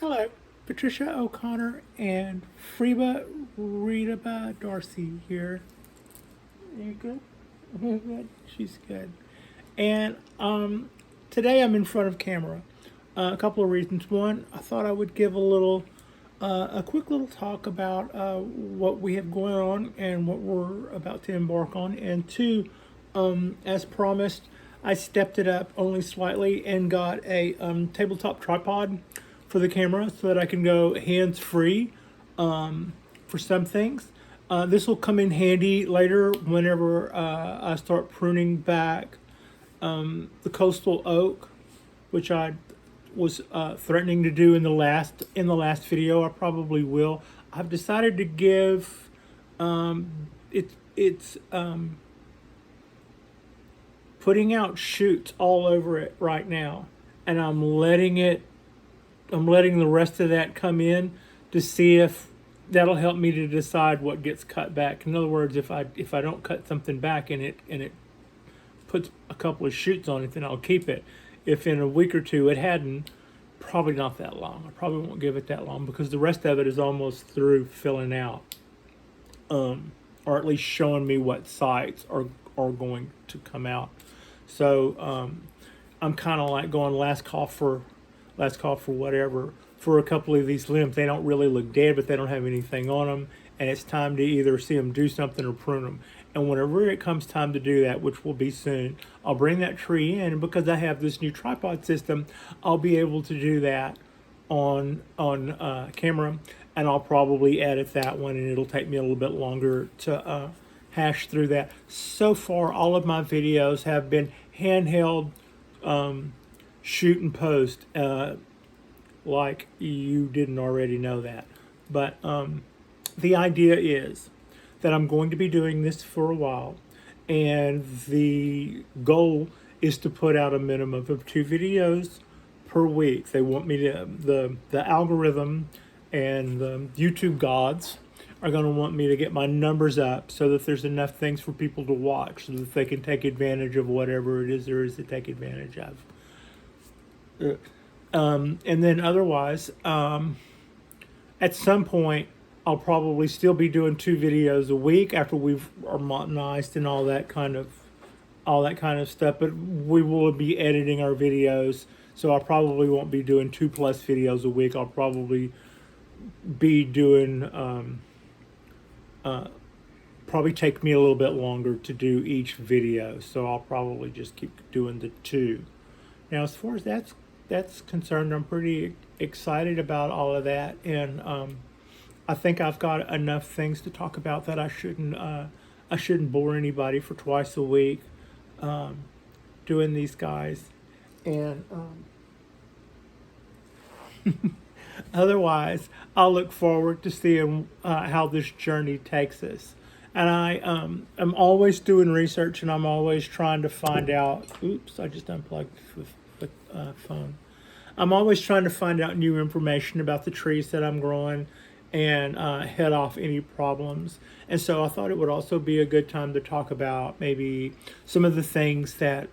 Hello, Patricia O'Connor and Frida Darcy here. You good? You good? She's good. And today I'm in front of camera. A couple of reasons. One, I thought I would give a quick little talk about what we have going on and what we're about to embark on. And two, as promised, I stepped it up only slightly and got a tabletop tripod for the camera so that I can go hands-free for some things. This will come in handy later whenever I start pruning back the coastal oak, which I was threatening to do in the last video. I probably will. I've decided to give it's putting out shoots all over it right now, and I'm letting the rest of that come in to see if that'll help me to decide what gets cut back. In other words, if I don't cut something back and it puts a couple of shoots on it, then I'll keep it. If in a week or two it hadn't, probably not that long. I probably won't give it that long because the rest of it is almost through filling out, or at least showing me what sites are going to come out. So I'm kind of like going last call for whatever for a couple of these limbs. They don't really look dead, but they don't have anything on them, and it's time to either see them do something or prune them. And whenever it comes time to do that, which will be soon, I'll bring that tree in, and because I have this new tripod system, I'll be able to do that on camera, and I'll probably edit that one, and it'll take me a little bit longer to hash through that. So far, all of my videos have been handheld shoot and post, like you didn't already know that. But the idea is that I'm going to be doing this for a while, and the goal is to put out a minimum of 2 videos per week. They want me to, the algorithm and the YouTube gods are going to want me to get my numbers up so that there's enough things for people to watch so that they can take advantage of whatever it is there is to take advantage of. And then otherwise, at some point, I'll probably still be doing 2 videos a week after we've monetized and all that kind of stuff. But we will be editing our videos, so I probably won't be doing 2+ videos a week. I'll probably be doing probably take me a little bit longer to do each video, so I'll probably just keep doing the 2. Now, as far as that's concerned, I'm pretty excited about all of that, and I think I've got enough things to talk about that I shouldn't bore anybody for twice a week doing these guys, and otherwise I'll look forward to seeing how this journey takes us. And I'm always doing research, and I'm always trying to find out. Oops, I just unplugged the phone. I'm always trying to find out new information about the trees that I'm growing and head off any problems. And so I thought it would also be a good time to talk about maybe some of the things that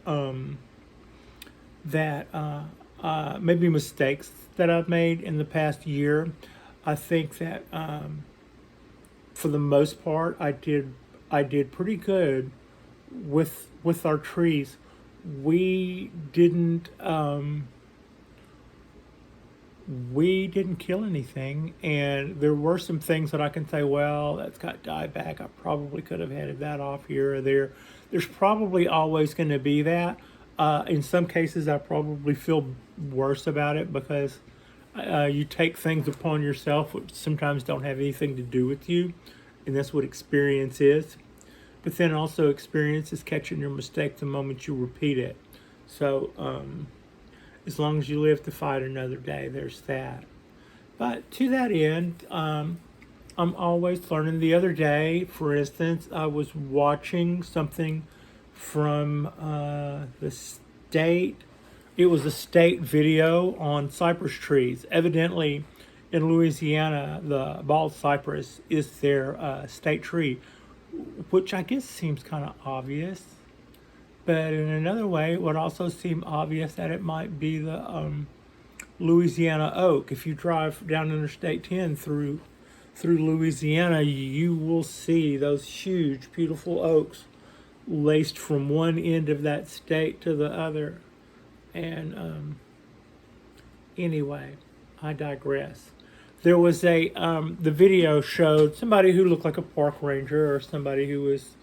maybe mistakes that I've made in the past year. I think that for the most part, I did pretty good with our trees. We didn't kill anything, and there were some things that I can say, well, that's got dieback. I probably could have headed that off here or there. There's probably always going to be that. In some cases, I probably feel worse about it because you take things upon yourself which sometimes don't have anything to do with you, and that's what experience is. But then also experience is catching your mistake the moment you repeat it. So as long as you live to fight another day, there's that. But to that end, I'm always learning. The other day, for instance, I was watching something from the state. It was a state video on cypress trees. Evidently, in Louisiana, the bald cypress is their state tree, which I guess seems kind of obvious. But in another way, it would also seem obvious that it might be the Louisiana oak. If you drive down Interstate 10 through Louisiana, you will see those huge, beautiful oaks laced from one end of that state to the other. And anyway, I digress. There was the video showed somebody who looked like a park ranger or somebody who was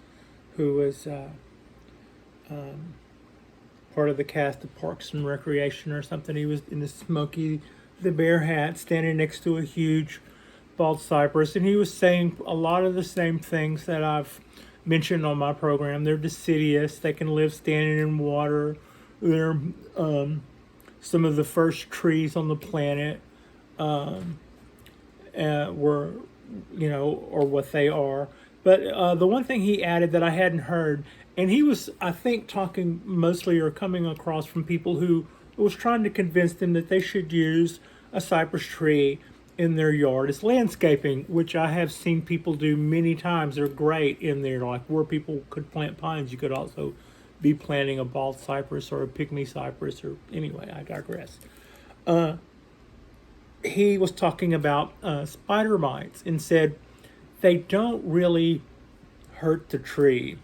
part of the cast of Parks and Recreation or something. He was in the Smokey the Bear hat, standing next to a huge bald cypress, and he was saying a lot of the same things that I've mentioned on my program. They're deciduous. They can live standing in water. They're some of the first trees on the planet. Were, or what they are. But the one thing he added that I hadn't heard, and he was, I think, talking mostly or coming across from people who was trying to convince them that they should use a cypress tree in their yard as landscaping, which I have seen people do many times. They're great in there, like where people could plant pines. You could also be planting a bald cypress or a pygmy cypress, or anyway, I digress. He was talking about spider mites and said they don't really hurt the tree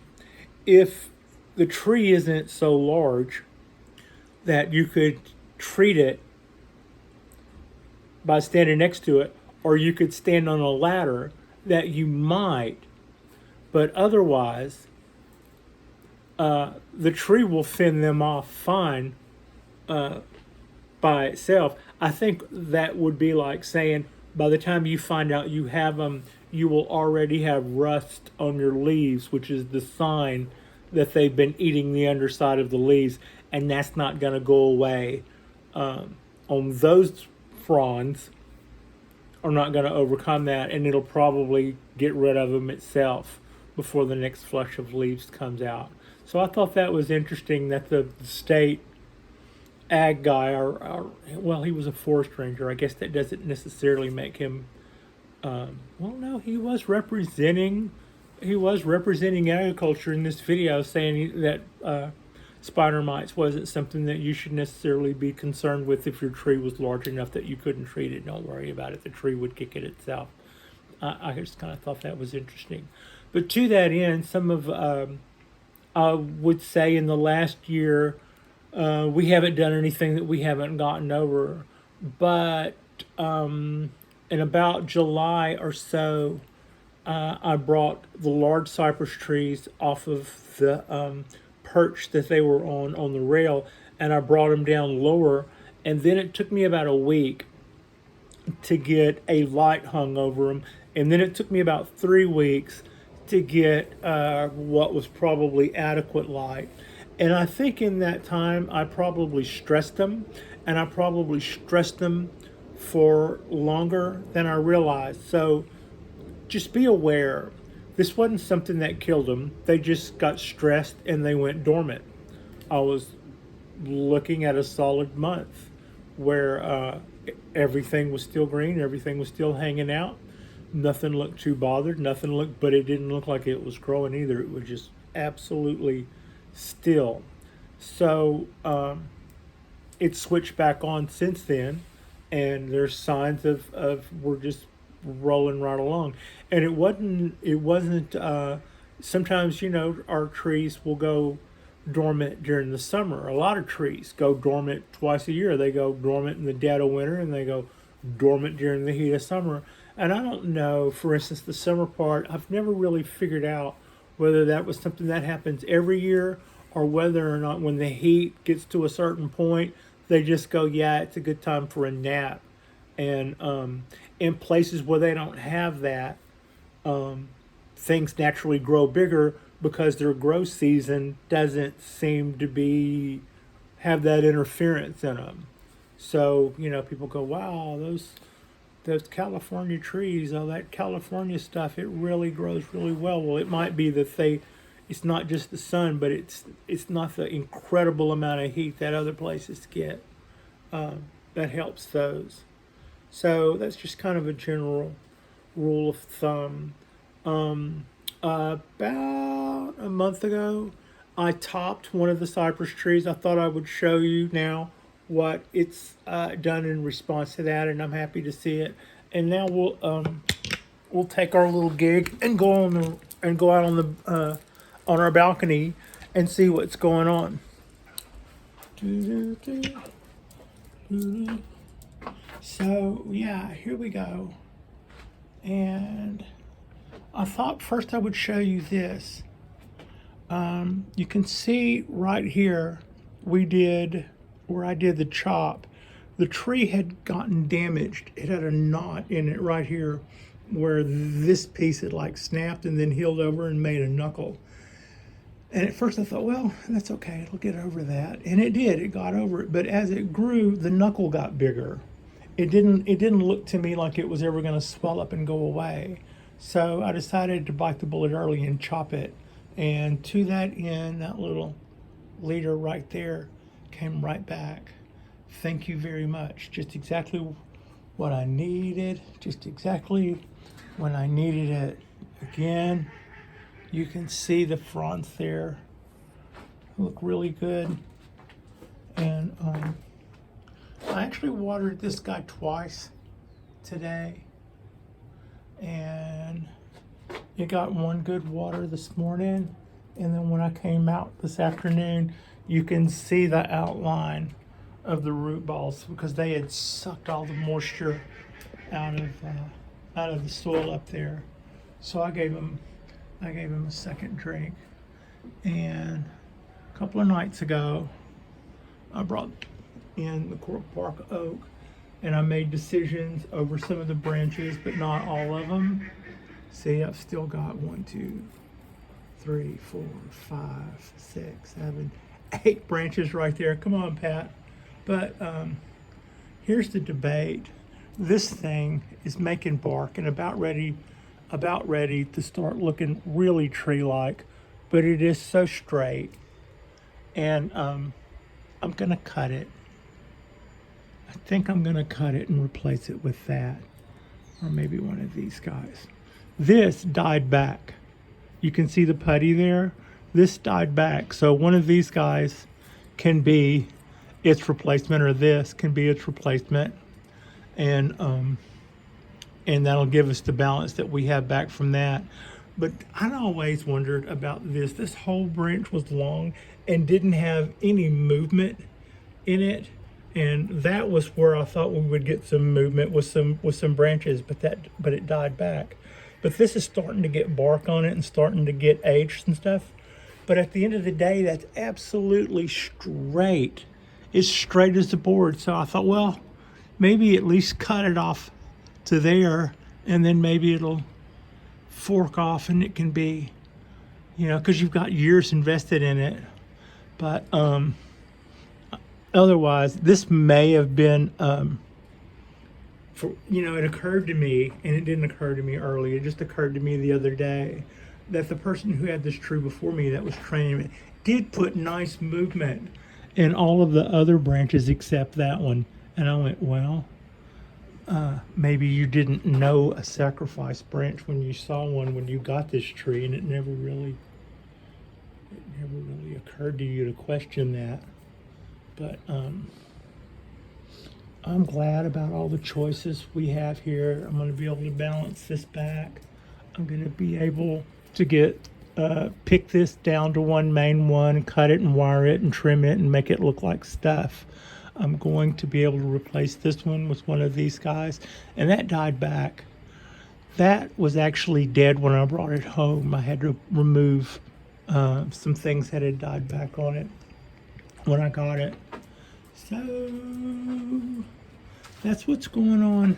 if the tree isn't so large that you could treat it by standing next to it, or you could stand on a ladder, that you might, but otherwise the tree will fend them off fine by itself. I think that would be like saying by the time you find out you have them, you will already have rust on your leaves, which is the sign that they've been eating the underside of the leaves, and that's not going to go away. On those fronds are not going to overcome that, and it'll probably get rid of them itself before the next flush of leaves comes out. So I thought that was interesting that the state ag guy, well, he was a forest ranger. I guess that doesn't necessarily make him. Well, no, he was representing agriculture in this video, saying that spider mites wasn't something that you should necessarily be concerned with if your tree was large enough that you couldn't treat it. Don't worry about it. The tree would kick it itself. I just kind of thought that was interesting. But to that end, some of I would say in the last year, we haven't done anything that we haven't gotten over. But in about July or so, I brought the large cypress trees off of the perch that they were on the rail, and I brought them down lower. And then it took me about a week to get a light hung over them. And then it took me about 3 weeks to get what was probably adequate light. And I think in that time, I probably stressed them, and I probably stressed them for longer than I realized. So just be aware. This wasn't something that killed them. They just got stressed and they went dormant. I was looking at a solid month where everything was still green, everything was still hanging out. Nothing looked too bothered, but it didn't look like it was growing either. It was just absolutely still. So it switched back on since then, and there's signs of we're just rolling right along. And it wasn't sometimes, our trees will go dormant during the summer. A lot of trees go dormant twice a year. They go dormant in the dead of winter, and they go dormant during the heat of summer. And I don't know, for instance, the summer part, I've never really figured out whether that was something that happens every year, or whether or not when the heat gets to a certain point, they just go, yeah, it's a good time for a nap. And in places where they don't have that, things naturally grow bigger because their growth season doesn't seem to have that interference in them. So, people go, wow, those California trees, all that California stuff, it really grows really well. Well, it might be that it's not just the sun, but it's not the incredible amount of heat that other places get that helps those. So that's just kind of a general rule of thumb. About a month ago, I topped one of the cypress trees. I thought I would show you now what it's done in response to that, and I'm happy to see it. And now we'll take our little gig and go out on the on our balcony and see what's going on. So yeah, here we go. And I thought first I would show you this. You can see right here, where I did the chop. The tree had gotten damaged. It had a knot in it right here where this piece had like snapped and then healed over and made a knuckle. And at first I thought, well, that's okay, it'll get over that. And it did, it got over it. But as it grew, the knuckle got bigger. It didn't look to me like it was ever gonna swell up and go away. So I decided to bite the bullet early and chop it. And to that end, that little leader right there came right back. Thank you very much. Just exactly what I needed. Just exactly when I needed it. Again, you can see the fronds there. Look really good. And I actually watered this guy twice today. And it got one good water this morning. And then when I came out this afternoon, you can see the outline of the root balls because they had sucked all the moisture out of the soil up there. So I gave them a second drink. And a couple of nights ago, I brought in the Cork Bark Oak, and I made decisions over some of the branches, but not all of them. See, I've still got 1, 2, 3, 4, 5, 6, 7, 8 branches right there. Come on, Pat. But here's the debate. This thing is making bark and about ready to start looking really tree-like, but it is so straight. And I'm gonna cut it. I think I'm gonna cut it and replace it with that, or maybe one of these guys. This died back. You can see the putty there. This died back. So one of these guys can be its replacement, or this can be its replacement. And that'll give us the balance that we have back from that. But I always wondered about this. This whole branch was long and didn't have any movement in it. And that was where I thought we would get some movement with some branches, but it died back. But this is starting to get bark on it and starting to get aged and stuff. But at the end of the day, that's absolutely straight. It's straight as the board. So I thought, well, maybe at least cut it off to there, and then maybe it'll fork off and it can be, because you've got years invested in it. But otherwise, this may have been, it occurred to me, and it didn't occur to me early, it just occurred to me the other day, that the person who had this tree before me that was training me did put nice movement in all of the other branches except that one. And I went, well, maybe you didn't know a sacrifice branch when you saw one when you got this tree, and it never really occurred to you to question that. But I'm glad about all the choices we have here. I'm going to be able to balance this back. I'm going to be able to pick this down to one main one, cut it and wire it and trim it and make it look like stuff. I'm going to be able to replace this one with one of these guys. And that died back. That was actually dead when I brought it home. I had to remove some things that had died back on it when I got it. So that's what's going on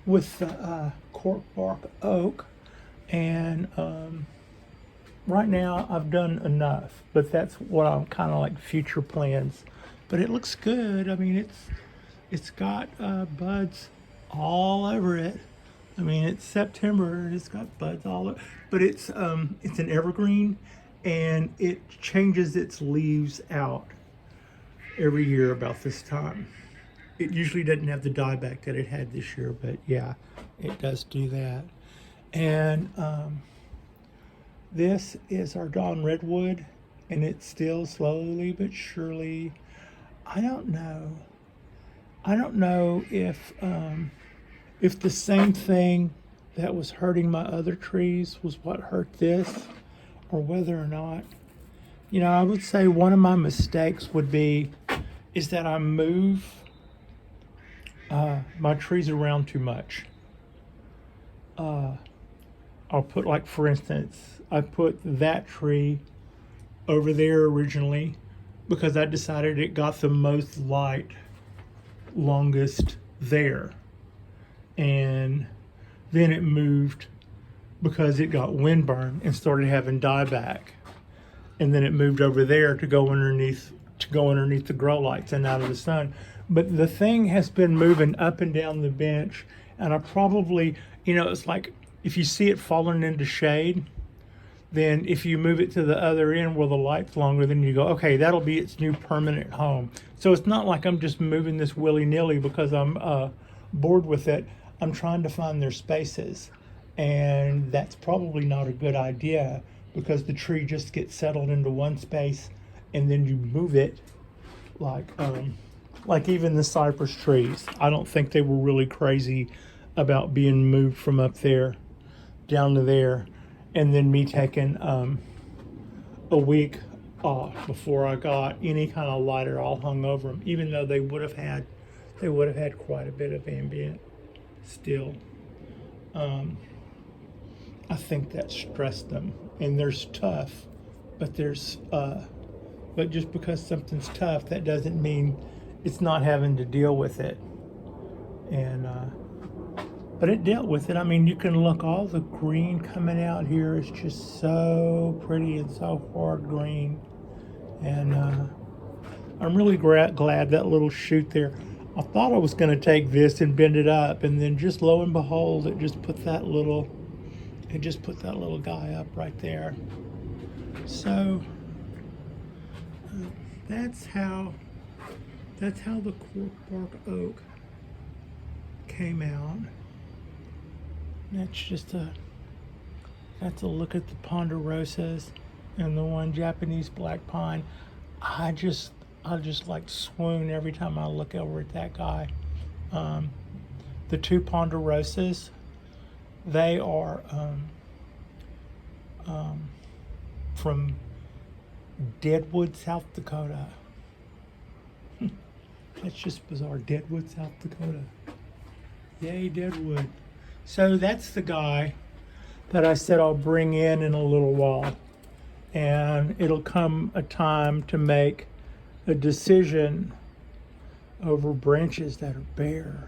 with the Cork Bark Oak. And right now I've done enough, but that's what I'm kind of like future plans. But it looks good. I mean, it's got buds all over it. I mean, it's September and it's got buds all over. But it's an evergreen, and it changes its leaves out every year about this time. It usually doesn't have the dieback that it had this year, but yeah, it does do that. And this is our Dawn Redwood, and it's still slowly but surely I don't know. I don't know if the same thing that was hurting my other trees was what hurt this, or whether or not. You know, I would say one of my mistakes is that I move my trees around too much. I'll put, like, for instance, I put that tree over there originally because I decided it got the most light longest there. And then it moved because it got windburn and started having dieback. And then it moved over there to go underneath the grow lights and out of the sun. But the thing has been moving up and down the bench, and I probably, it's like if you see it falling into shade, then if you move it to the other end where the light's longer, then you go, okay, that'll be its new permanent home. So it's not like I'm just moving this willy-nilly because I'm bored with it. I'm trying to find their spaces, and that's probably not a good idea because the tree just gets settled into one space, and then you move it like even the cypress trees. I don't think they were really crazy about being moved from up there down to there, and then me taking a week off before I got any kind of light at all hung over them, even though they would have had quite a bit of ambient still. I think that stressed them, and there's tough, but but just because something's tough, that doesn't mean it's not having to deal with it. And but it dealt with it. I mean, you can look, all the green coming out here is just so pretty and so hard green. And I'm really glad that little shoot there. I thought I was going to take this and bend it up, and then just lo and behold, it just put that little guy up right there. So that's how the Cork Bark Oak came out. That's a look at the ponderosas and the one Japanese black pine. I just like swoon every time I look over at that guy. The two ponderosas, they are from Deadwood, South Dakota. That's just bizarre. Deadwood, South Dakota. Yay, Deadwood. So that's the guy that I said I'll bring in a little while. And it'll come a time to make a decision over branches that are bare.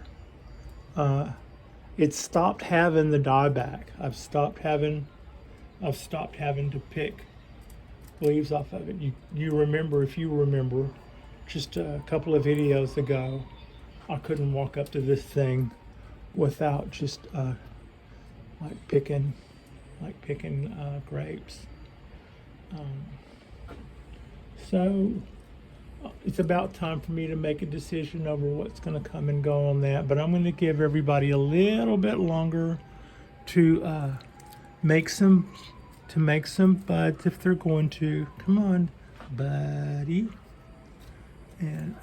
It stopped having the dieback. I've stopped having to pick leaves off of it. You remember, if you remember, just a couple of videos ago, I couldn't walk up to this thing without just like picking grapes. So it's about time for me to make a decision over what's going to come and go on that. But I'm going to give everybody a little bit longer to make some buds if they're going to. Come on, buddy. And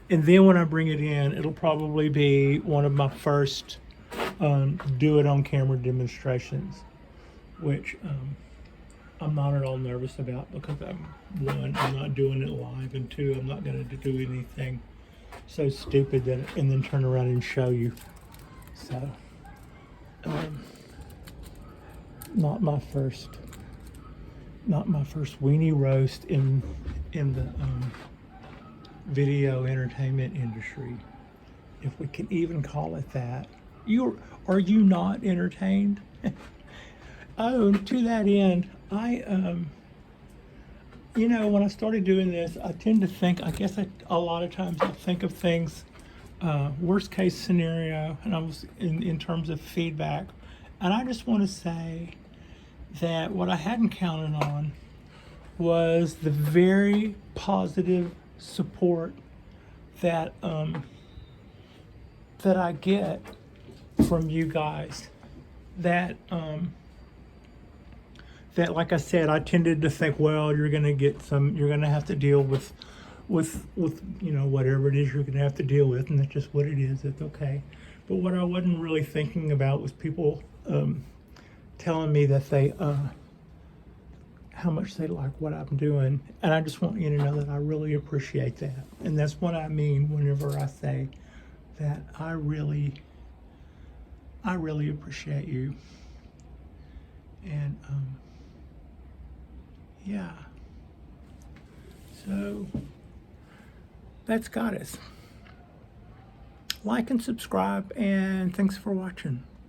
then when I bring it in, it'll probably be one of my first do it on camera demonstrations, which I'm not at all nervous about, because one, I'm not doing it live, and two, I'm not going to do anything so stupid and then turn around and show you. So not my first weenie roast in the video entertainment industry, if we can even call it that. Are you not entertained? Oh, to that end, when I started doing this, I tend to think, a lot of times I think of things, worst case scenario, and I was in terms of feedback. And I just want to say that what I hadn't counted on was the very positive support that I get from you guys. That like I said, I tended to think, well, you're going to have to deal with with you know, whatever it is you're going to have to deal with, and that's just what it is. It's okay. But what I wasn't really thinking about was people telling me that they how much they like what I'm doing, and I just want you to know that I really appreciate that. And that's what I mean whenever I say that I really appreciate you. And yeah, so that's got us. Like and subscribe, and thanks for watching.